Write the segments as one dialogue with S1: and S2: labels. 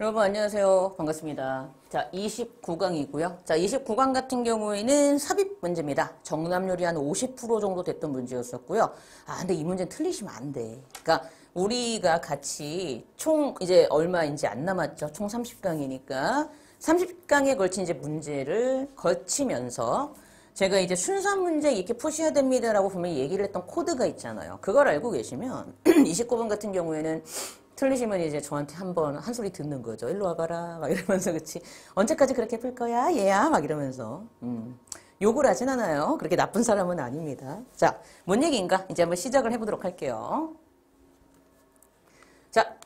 S1: 여러분 안녕하세요. 반갑습니다. 자, 29강이고요. 자, 29강 같은 경우에는 삽입 문제입니다. 정답률이 한 50% 정도 됐던 문제였었고요. 근데 이 문제는 틀리시면 안 돼. 그러니까 우리가 같이 총 이제 얼마인지 안 남았죠. 총 30강이니까 30강에 걸친 이제 문제를 거치면서 제가 이제 순서 문제 이렇게 푸셔야 됩니다라고 분명히 얘기를 했던 코드가 있잖아요. 그걸 알고 계시면 29번 같은 경우에는 틀리시면 이제 저한테 한 소리 듣는 거죠. 일로 와봐라. 막 이러면서, 그치. 언제까지 그렇게 풀 거야? 얘야? 막 이러면서. 욕을 하진 않아요. 그렇게 나쁜 사람은 아닙니다. 자, 뭔 얘기인가? 이제 한번 시작을 해보도록 할게요. 자,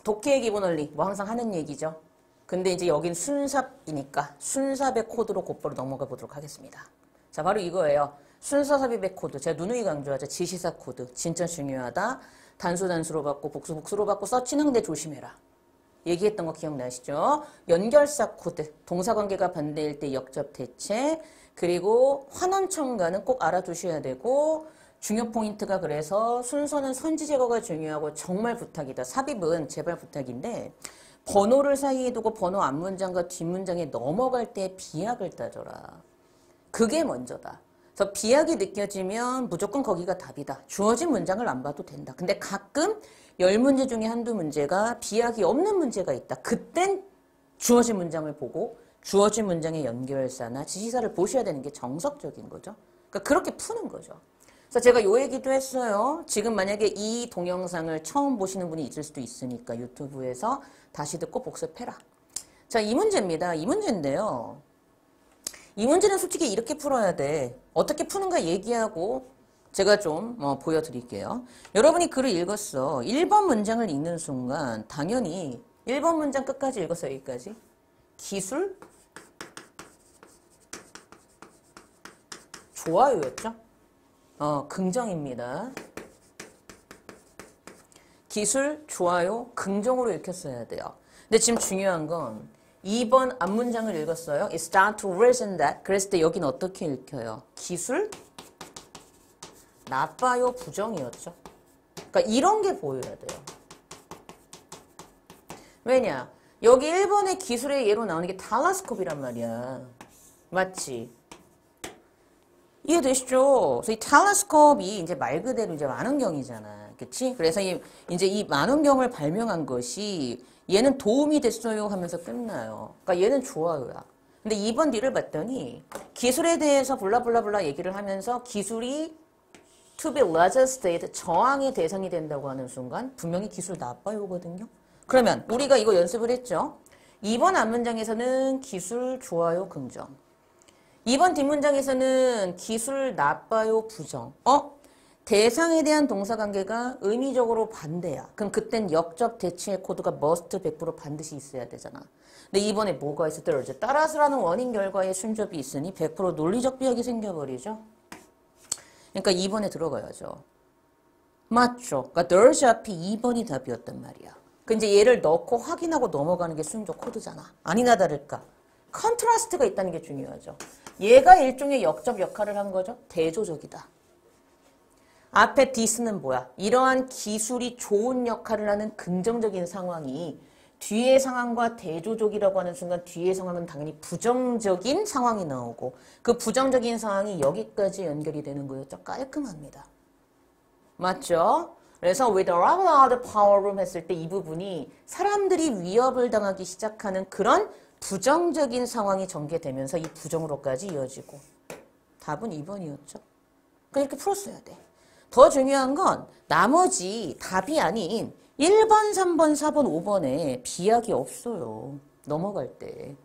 S1: 독해의 기본 원리. 뭐 항상 하는 얘기죠. 근데 이제 여긴 순삽이니까 순삽의 코드로 곧바로 넘어가 보도록 하겠습니다. 자, 바로 이거예요. 순서 삽입의 코드. 제가 누누이 강조하죠. 지시사 코드. 진짜 중요하다. 단수로 받고 복수로 받고 서치는데 조심해라. 얘기했던 거 기억나시죠? 연결사 코드. 동사관계가 반대일 때 역접 대체. 그리고 환원 첨가는 꼭 알아두셔야 되고 중요 포인트가 그래서 순서는 선지 제거가 중요하고 정말 부탁이다. 삽입은 제발 부탁인데 번호를 사이에 두고 번호 앞문장과 뒷문장에 넘어갈 때 비약을 따져라. 그게 먼저다. 그래서 비약이 느껴지면 무조건 거기가 답이다. 주어진 문장을 안 봐도 된다. 근데 가끔 10문제 중에 한두 문제가 비약이 없는 문제가 있다. 그땐 주어진 문장을 보고 주어진 문장의 연결사나 지시사를 보셔야 되는 게 정석적인 거죠. 그러니까 그렇게 푸는 거죠. 그래서 제가 요 얘기도 했어요. 지금 만약에 이 동영상을 처음 보시는 분이 있을 수도 있으니까 유튜브에서 다시 듣고 복습해라. 자, 이 문제입니다. 이 문제인데요. 이 문제는 솔직히 이렇게 풀어야 돼. 어떻게 푸는가 얘기하고 제가 좀 보여드릴게요. 여러분이 글을 읽었어. 1번 문장을 읽는 순간 당연히 1번 문장 끝까지 읽었어. 여기까지. 기술 좋아요였죠? 긍정입니다. 기술 좋아요 긍정으로 읽혔어야 돼요. 근데 지금 중요한 건 2번 앞문장을 읽었어요. It start to worse than that. 그랬을 때 여기는 어떻게 읽혀요? 기술 나빠요 부정이었죠. 그러니까 이런 게 보여야 돼요. 왜냐? 여기 1번의 기술의 예로 나오는 게 탈라스콥이란 말이야. 맞지? 이해되시죠? 그래서 이 탈라스콥이 이제 말 그대로 이제 만원경이잖아. 그치? 그래서 이제 이 만원경을 발명한 것이 얘는 도움이 됐어요 하면서 끝나요. 그러니까 얘는 좋아요야. 근데 2번 뒤를 봤더니 기술에 대해서 블라블라블라 얘기를 하면서 기술이 to be legislated, 저항의 대상이 된다고 하는 순간 분명히 기술 나빠요거든요. 그러면 우리가 이거 연습을 했죠. 2번 앞문장에서는 기술 좋아요 긍정. 2번 뒷문장에서는 기술 나빠요 부정. 대상에 대한 동사관계가 의미적으로 반대야. 그럼 그땐 역접 대치의 코드가 must 100% 반드시 있어야 되잖아. 근데 이번에 뭐가 있었더라? 이제 따라서라는 원인 결과의 순접이 있으니 100% 논리적 비약이 생겨버리죠. 그러니까 2번에 들어가야죠. 맞죠? 그러니까 there's 앞이 2번이 답이었단 말이야. 그 이제 얘를 넣고 확인하고 넘어가는 게 순접 코드잖아. 아니나 다를까? 컨트라스트가 있다는 게 중요하죠. 얘가 일종의 역접 역할을 한 거죠. 대조적이다. 앞에 this는 뭐야? 이러한 기술이 좋은 역할을 하는 긍정적인 상황이 뒤의 상황과 대조적이라고 하는 순간 뒤의 상황은 당연히 부정적인 상황이 나오고 그 부정적인 상황이 여기까지 연결이 되는 거였죠. 깔끔합니다. 맞죠? 그래서 with a lot of power room 했을 때 이 부분이 사람들이 위협을 당하기 시작하는 그런 부정적인 상황이 전개되면서 이 부정으로까지 이어지고 답은 2번이었죠. 그러니까 이렇게 풀었어야 돼. 더 중요한 건 나머지 답이 아닌 1번, 3번, 4번, 5번에 비약이 없어요. 넘어갈 때.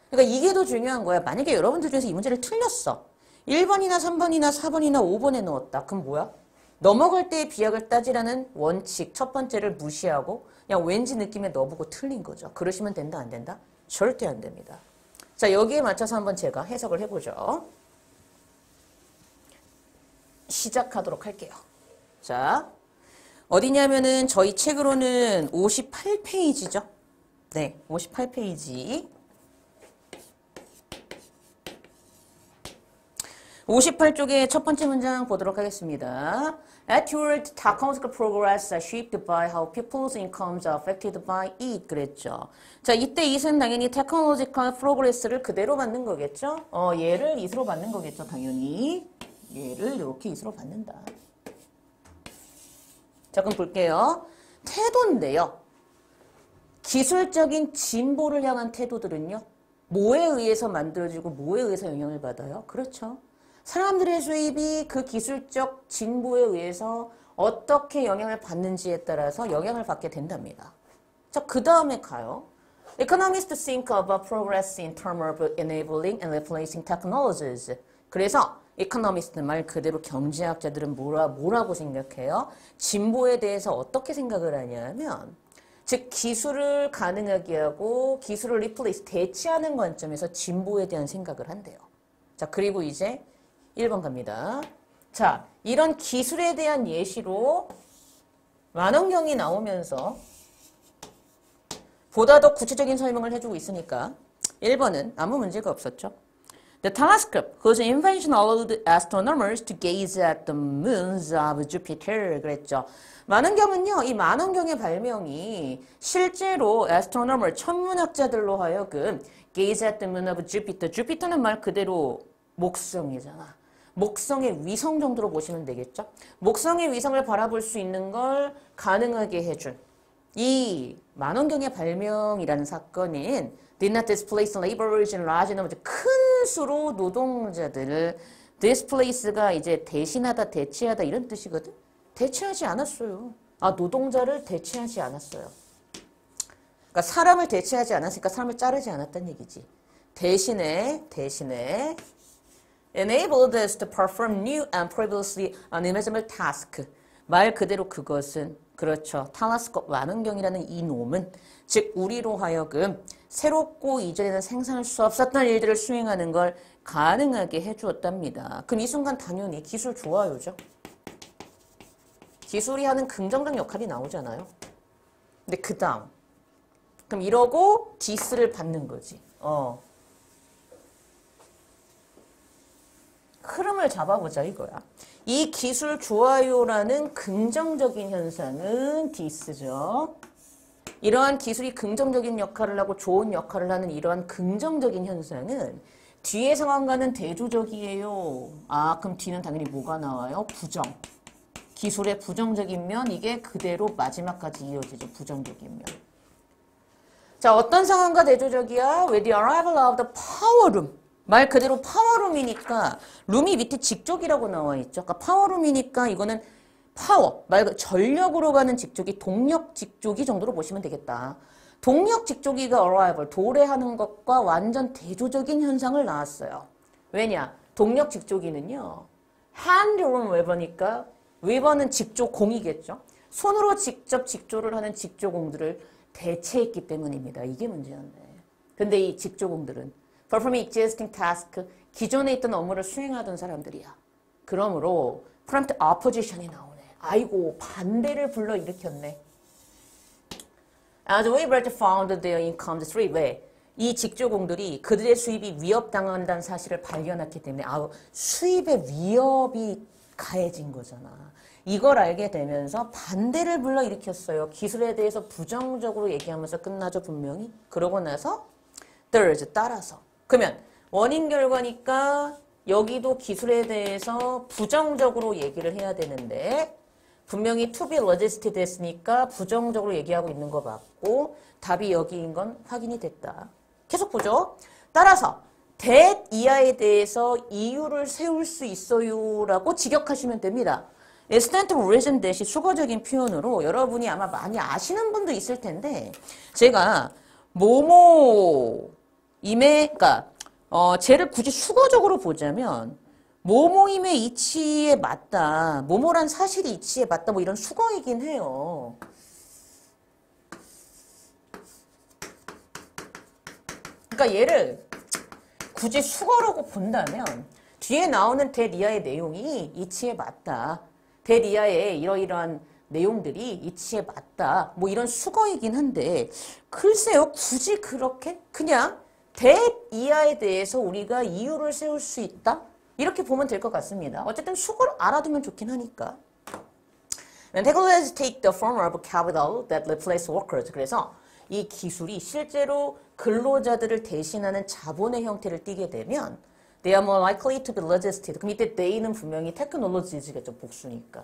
S1: 그러니까 이게 더 중요한 거야. 만약에 여러분들 중에서 이 문제를 틀렸어. 1번이나 3번이나 4번이나 5번에 넣었다. 그럼 뭐야? 넘어갈 때의 비약을 따지라는 원칙 첫 번째를 무시하고 그냥 왠지 느낌에 넣어보고 틀린 거죠. 그러시면 된다 안 된다? 절대 안 됩니다. 자, 여기에 맞춰서 한번 제가 해석을 해보죠. 시작하도록 할게요. 자, 어디냐면은 저희 책으로는 58페이지죠. 네, 58페이지. 58쪽의 첫 번째 문장 보도록 하겠습니다. Accurate technological progress are shaped by how people's incomes are affected by it. 그랬죠. 자, 이때 it은 당연히 technological progress를 그대로 받는 거겠죠? 얘를 it으로 받는 거겠죠, 당연히. 얘를 이렇게 it으로 받는다. 자, 그럼 볼게요. 태도인데요. 기술적인 진보를 향한 태도들은요. 뭐에 의해서 만들어지고 뭐에 의해서 영향을 받아요? 그렇죠. 사람들의 수입이 그 기술적 진보에 의해서 어떻게 영향을 받는지에 따라서 영향을 받게 된답니다. 자, 그 다음에 가요. Economists think about progress in terms of enabling and replacing technologies. 그래서 economist 말 그대로 경제학자들은 뭐라고 생각해요? 진보에 대해서 어떻게 생각을 하냐면 즉 기술을 가능하게 하고 기술을 replace, 대체하는 관점에서 진보에 대한 생각을 한대요. 자, 그리고 이제 1번 갑니다. 자, 이런 기술에 대한 예시로 만원경이 나오면서 보다 더 구체적인 설명을 해주고 있으니까 1번은 아무 문제가 없었죠. The telescope, whose invention allowed astronomers to gaze at the moons of Jupiter. 그랬죠. 만원경은요, 이 만원경의 발명이 실제로 astronomer, 천문학자들로 하여금 gaze at the moon of Jupiter. 주피터는 말 그대로 목성이잖아. 목성의 위성 정도로 보시면 되겠죠. 목성의 위성을 바라볼 수 있는 걸 가능하게 해준 이 만원경의 발명이라는 사건인 did not displace laborers in large numbers. 큰 수로 노동자들을 displace가 이제 대신하다, 대체하다 이런 뜻이거든. 대체하지 않았어요. 노동자를 대체하지 않았어요. 그러니까 사람을 대체하지 않았으니까 사람을 자르지 않았다는 얘기지. 대신에 enabled us to perform new and previously unimaginable task. 말 그대로 그것은 그렇죠. 텔레스콥 만원경이라는 이 놈은 즉 우리로 하여금 새롭고 이전에는 생산할 수 없었던 일들을 수행하는 걸 가능하게 해주었답니다. 그럼 이 순간 당연히 기술 좋아요죠. 기술이 하는 긍정적 역할이 나오잖아요. 근데 그 다음 그럼 이러고 디스를 받는 거지. 흐름을 잡아보자 이거야. 이 기술 좋아요라는 긍정적인 현상은 디스죠. 이러한 기술이 긍정적인 역할을 하고 좋은 역할을 하는 이러한 긍정적인 현상은 뒤의 상황과는 대조적이에요. 그럼 뒤는 당연히 뭐가 나와요? 부정. 기술의 부정적인 면, 이게 그대로 마지막까지 이어지죠. 부정적인 면. 자, 어떤 상황과 대조적이야? With the arrival of the power room. 말 그대로 파워룸이니까 룸이 밑에 직족이라고 나와 있죠. 그러니까 파워룸이니까 이거는 파워, 말 전력으로 가는 직족이 동력 직족이 정도로 보시면 되겠다. 동력 직족이가 arrival, 도래하는 것과 완전 대조적인 현상을 낳았어요. 왜냐? 동력 직족이는요. hand-room 웨버니까 웨버는 직조공이겠죠. 손으로 직접 직조를 하는 직조공들을 대체했기 때문입니다. 이게 문제였네. 근데 이 직조공들은 performing existing task, 기존에 있던 업무를 수행하던 사람들이야. 그러므로 prompt opposition이 나오네. 아이고, 반대를 불러일으켰네. As waivers found their incomes free. 왜? 이 직조공들이 그들의 수입이 위협당한다는 사실을 발견했기 때문에 수입의 위협이 가해진 거잖아. 이걸 알게 되면서 반대를 불러일으켰어요. 기술에 대해서 부정적으로 얘기하면서 끝나죠, 분명히. 그러고 나서 third, 따라서. 그러면 원인 결과니까 여기도 기술에 대해서 부정적으로 얘기를 해야 되는데 분명히 to be resisted 했으니까 부정적으로 얘기하고 있는 거 맞고 답이 여기인 건 확인이 됐다. 계속 보죠. 따라서 that 이하에 대해서 이유를 세울 수 있어요 라고 직역하시면 됩니다. extent of reason that이 수거적인 표현으로 여러분이 아마 많이 아시는 분도 있을 텐데 제가 그러니까 쟤를 굳이 수거적으로 보자면 모모임의 이치에 맞다. 모모란 사실이 이치에 맞다. 뭐 이런 수거이긴 해요. 그러니까 얘를 굳이 수거라고 본다면 뒤에 나오는 대리아의 내용이 이치에 맞다. 대리아의 이러이러한 내용들이 이치에 맞다. 뭐 이런 수거이긴 한데 글쎄요. 굳이 그렇게 그냥 대이하에 대해서 우리가 이유를 세울 수 있다? 이렇게 보면 될 것 같습니다. 어쨌든 수거를 알아두면 좋긴 하니까. When technologies take the form of capital that replace workers. 그래서 이 기술이 실제로 근로자들을 대신하는 자본의 형태를 띠게 되면 they are more likely to be legislated. 그럼 이때 they는 분명히 technologies겠죠. 복수니까.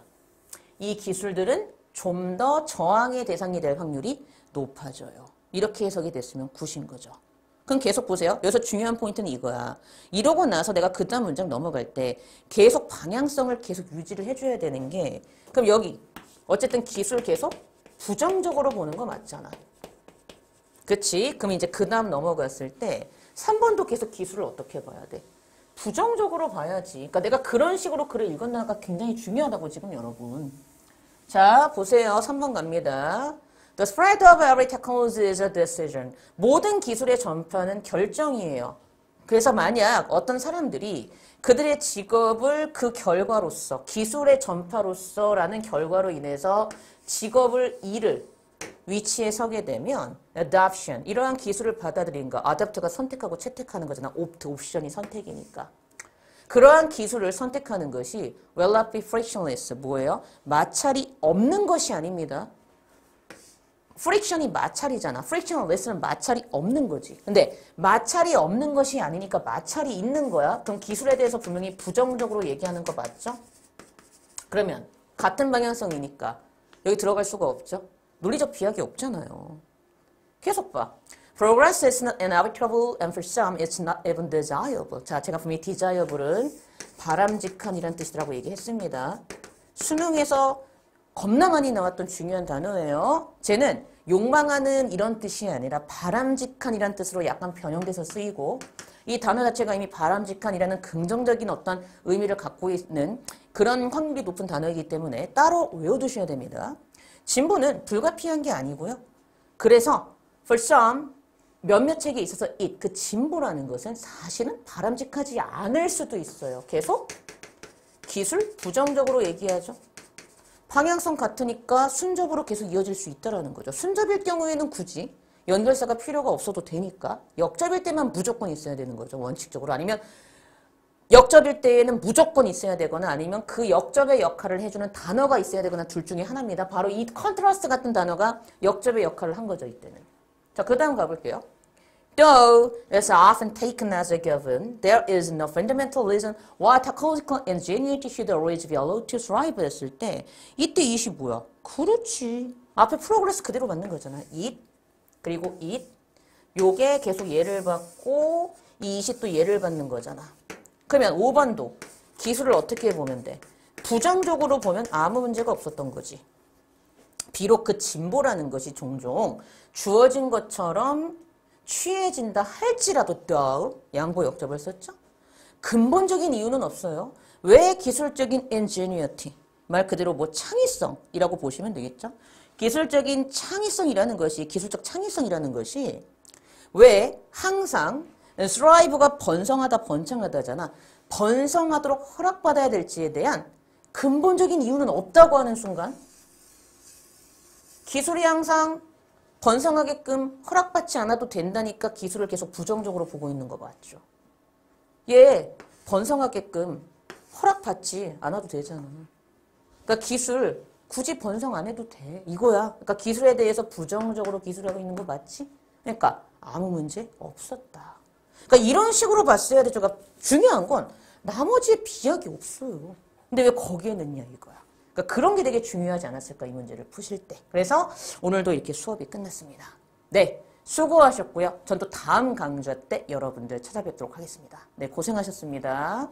S1: 이 기술들은 좀 더 저항의 대상이 될 확률이 높아져요. 이렇게 해석이 됐으면 굿인 거죠. 그럼 계속 보세요. 여기서 중요한 포인트는 이거야. 이러고 나서 내가 그 다음 문장 넘어갈 때 계속 방향성을 계속 유지를 해줘야 되는 게 그럼 여기 어쨌든 기술 계속 부정적으로 보는 거 맞잖아. 그치? 그럼 이제 그 다음 넘어갔을 때 3번도 계속 기술을 어떻게 봐야 돼? 부정적으로 봐야지. 그러니까 내가 그런 식으로 글을 읽었나가 굉장히 중요하다고 지금 여러분. 자, 보세요. 3번 갑니다. The spread of every technology is a decision. 모든 기술의 전파는 결정이에요. 그래서 만약 어떤 사람들이 그들의 직업을 그 결과로서, 기술의 전파로서라는 결과로 인해서 직업을 잃을 위치에 서게 되면 adoption, 이러한 기술을 받아들이는 거, adopt가 선택하고 채택하는 거잖아. opt, 옵션이 선택이니까. 그러한 기술을 선택하는 것이 will not be frictionless. 뭐예요? 마찰이 없는 것이 아닙니다. friction이 마찰이잖아. frictionless는 마찰이 없는 거지. 근데 마찰이 없는 것이 아니니까 마찰이 있는 거야. 그럼 기술에 대해서 분명히 부정적으로 얘기하는 거 맞죠? 그러면 같은 방향성이니까 여기 들어갈 수가 없죠? 논리적 비약이 없잖아요. 계속 봐. Progress is not inevitable and for some it's not even desirable. 자, 제가 분명히 desirable은 바람직한이라는 뜻이라고 얘기했습니다. 수능에서 겁나 많이 나왔던 중요한 단어예요. 쟤는 욕망하는 이런 뜻이 아니라 바람직한이라는 뜻으로 약간 변형돼서 쓰이고 이 단어 자체가 이미 바람직한이라는 긍정적인 어떤 의미를 갖고 있는 그런 확률이 높은 단어이기 때문에 따로 외워두셔야 됩니다. 진보는 불가피한 게 아니고요. 그래서 for some 몇몇 책에 있어서 it, 그 진보라는 것은 사실은 바람직하지 않을 수도 있어요. 계속 기술 부정적으로 얘기하죠. 방향성 같으니까 순접으로 계속 이어질 수 있다는 거죠. 순접일 경우에는 굳이 연결사가 필요가 없어도 되니까 역접일 때만 무조건 있어야 되는 거죠. 원칙적으로. 아니면 역접일 때에는 무조건 있어야 되거나 아니면 그 역접의 역할을 해주는 단어가 있어야 되거나 둘 중에 하나입니다. 바로 이 컨트라스트 같은 단어가 역접의 역할을 한 거죠. 이때는. 자, 그 다음 가볼게요. Though it's often taken as a given, there is no fundamental reason why technological ingenuity should always be allowed to thrive 했을 때 이때 it이 뭐야? 그렇지. 앞에 프로그레스 그대로 맞는 거잖아. it, 그리고 it. 요게 계속 예를 받고 이 it이 또 예를 받는 거잖아. 그러면 5번도 기술을 어떻게 보면 돼? 부정적으로 보면 아무 문제가 없었던 거지. 비록 그 진보라는 것이 종종 주어진 것처럼 취해진다 할지라도 though 양보 역접을 썼죠. 근본적인 이유는 없어요. 왜 기술적인 ingenuity 말 그대로 뭐 창의성이라고 보시면 되겠죠. 기술적인 창의성이라는 것이 기술적 창의성이라는 것이 왜 항상 thrive가 번성하다 번창하다잖아. 번성하도록 허락받아야 될지에 대한 근본적인 이유는 없다고 하는 순간 기술이 항상 번성하게끔 허락받지 않아도 된다니까 기술을 계속 부정적으로 보고 있는 거 맞죠? 얘 번성하게끔 허락받지 않아도 되잖아. 그러니까 기술 굳이 번성 안 해도 돼. 이거야. 그러니까 기술에 대해서 부정적으로 기술하고 있는 거 맞지? 그러니까 아무 문제 없었다. 그러니까 이런 식으로 봤어야 되죠. 그러니까 중요한 건 나머지에 비약이 없어요. 근데 왜 거기에 넣냐 이거야. 그러니까 그런 게 되게 중요하지 않았을까 이 문제를 푸실 때. 그래서 오늘도 이렇게 수업이 끝났습니다. 네, 수고하셨고요. 전 또 다음 강좌 때 여러분들 찾아뵙도록 하겠습니다. 네, 고생하셨습니다.